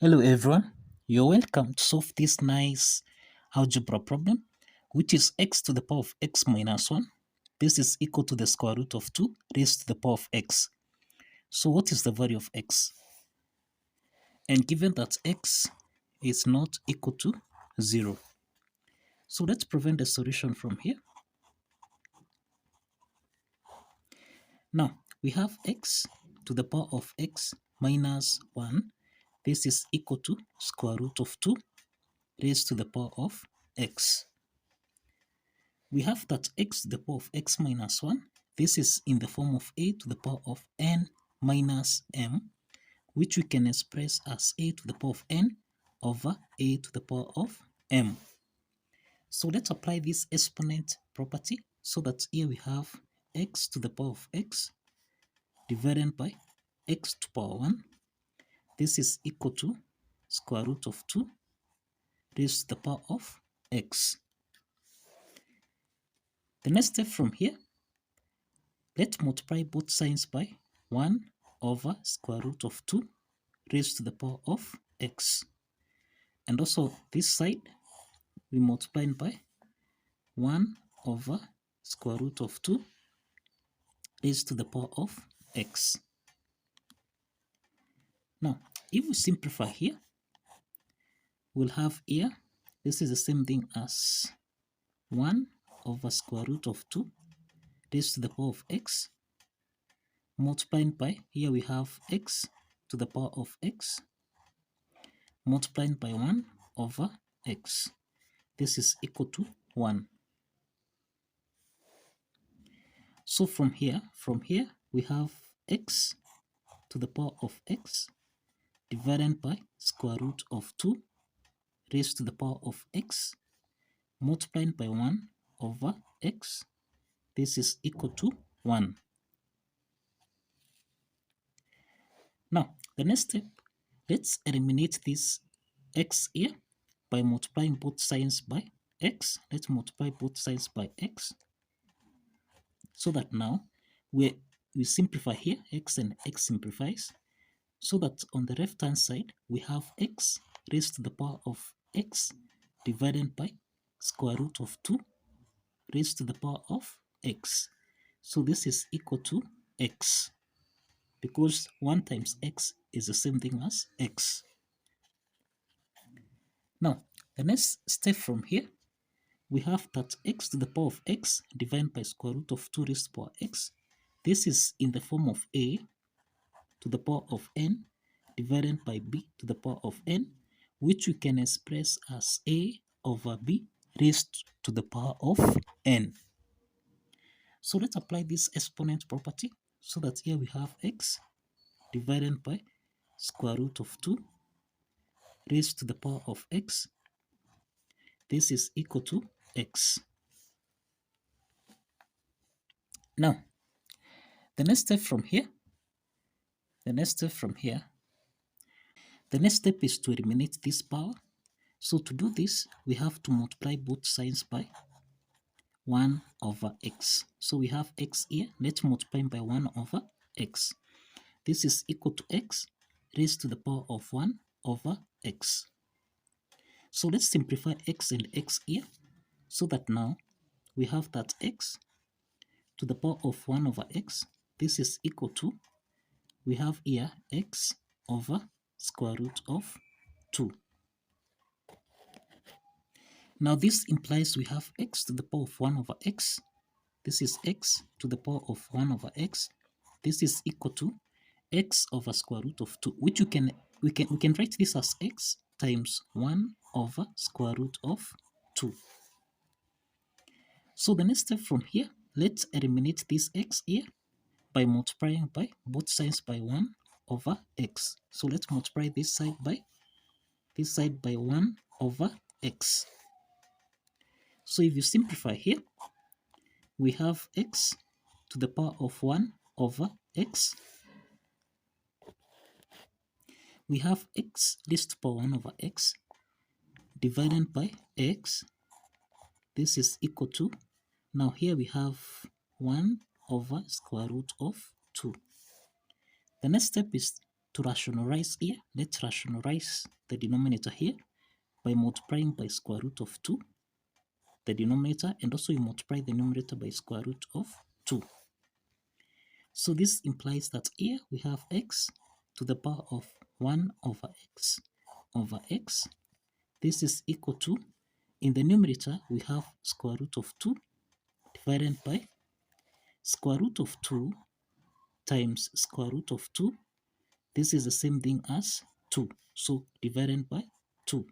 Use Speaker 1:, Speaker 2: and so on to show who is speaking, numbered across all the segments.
Speaker 1: Hello everyone, you're welcome to solve this nice algebra problem, which is x to the power of x minus 1. This is equal to the square root of 2 raised to the power of x. So what is the value of x? And given that x is not equal to 0. So let's prevent the solution from here. Now, we have x to the power of x minus 1. This is equal to square root of 2 raised to the power of x. We have that x to the power of x minus 1. This is in the form of a to the power of n minus m, which we can express as a to the power of n over a to the power of m. So let's apply this exponent property so that here we have x to the power of x divided by x to the power 1. This is equal to square root of 2 raised to the power of x. The next step from here, let's multiply both signs by 1 over square root of 2 raised to the power of x. And also this side, we multiply by 1 over square root of 2 raised to the power of x. Now, if we simplify here, we'll have here, this is the same thing as 1 over square root of 2 raised to the power of x, multiplied by, here we have x to the power of x, multiplied by 1 over x. This is equal to 1. So from here we have x to the power of x divided by square root of 2 raised to the power of x multiplied by 1 over x. This is equal to 1. Now, the next step, let's eliminate this x here by multiplying both signs by x. Let's multiply both sides by x, so that now we simplify here, x and x simplifies, so that on the left hand side we have x raised to the power of x divided by square root of 2 raised to the power of x. So this is equal to x, because 1 times x is the same thing as x. Now, the next step from here, we have that x to the power of x divided by square root of 2 raised to the power x. This is in the form of a to the power of n divided by b to the power of n, which we can express as a over b raised to the power of n. So let's apply this exponent property so that here we have x divided by square root of 2 raised to the power of x. This is equal to x. Now, the next step is to eliminate this power. So to do this, we have to multiply both signs by 1 over x. So we have x here, let's multiply by 1 over x. This is equal to x raised to the power of 1 over x. So let's simplify x and x here, so that now we have that x to the power of 1 over x. This is equal to, we have here x over square root of 2. Now this implies we have x to the power of 1 over x. This is x to the power of 1 over x. This is equal to x over square root of 2, which we can write this as x times 1 over square root of 2. So the next step from here, let's eliminate this x here by multiplying by both sides by 1 over x. So let's multiply this side by 1 over x. So if you simplify here, we have x to the power of 1 over x. We have x raised to the power 1 over x divided by x. This is equal to, now here we have 1 over square root of 2. The next step is To rationalize here, let's rationalize the denominator here by multiplying by square root of 2, the denominator, and also you multiply the numerator by square root of 2. So this implies that here we have x to the power of 1 over x over x. This is equal to, in the numerator, we have square root of 2 divided by square root of 2 times square root of 2. This is the same thing as 2. So divided by 2.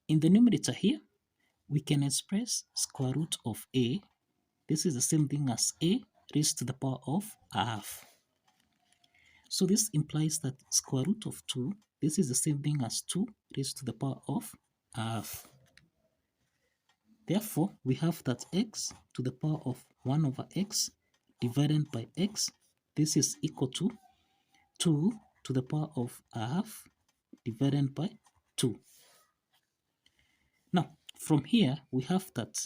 Speaker 1: In the numerator here, we can express square root of a. This is the same thing as a raised to the power of a half. So this implies that square root of 2, this is the same thing as 2 raised to the power of a half. Therefore, we have that x to the power of 1 over x divided by x, this is equal to 2 to the power of a half divided by 2. Now, from here, we have that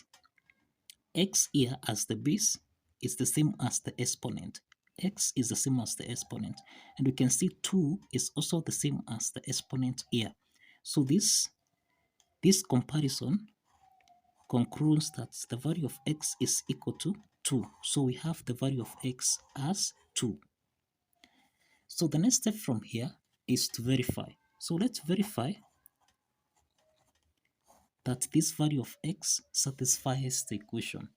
Speaker 1: x here as the base is the same as the exponent. X is the same as the exponent. And we can see 2 is also the same as the exponent here. So this comparison concludes that the value of x is equal to 2. So we have the value of x as 2. So the next step from here is to verify. So let's verify that this value of x satisfies the equation.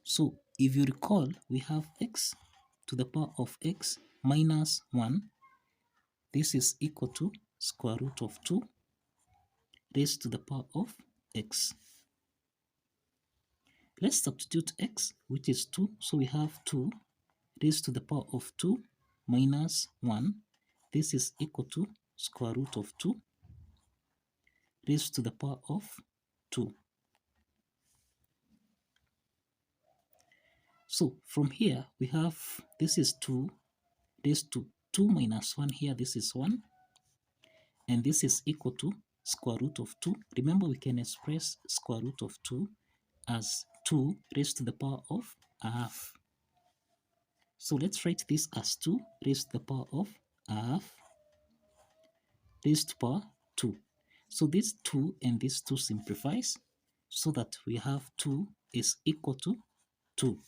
Speaker 1: So if you recall, we have x to the power of x minus 1. This is equal to square root of 2 raised to the power of x. Let's substitute x, which is 2. So we have 2 raised to the power of 2 minus 1. This is equal to square root of 2 raised to the power of 2. So from here, we have, this is 2 raised to 2 minus 1 here, this is 1. And this is equal to square root of 2. Remember, we can express square root of 2 as 2 raised to the power of a half. So let's write this as 2 raised to the power of a half raised to power 2. So this 2 and this 2 simplifies so that we have 2 is equal to 2.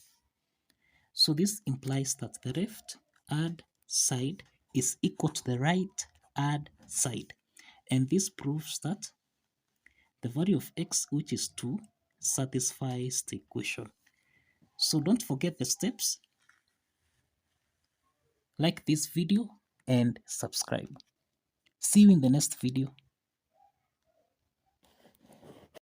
Speaker 1: So this implies that the left hand side is equal to the right hand side. And this proves that the value of x, which is 2, satisfies the equation. So don't forget the steps. Like this video and subscribe. See you in the next video.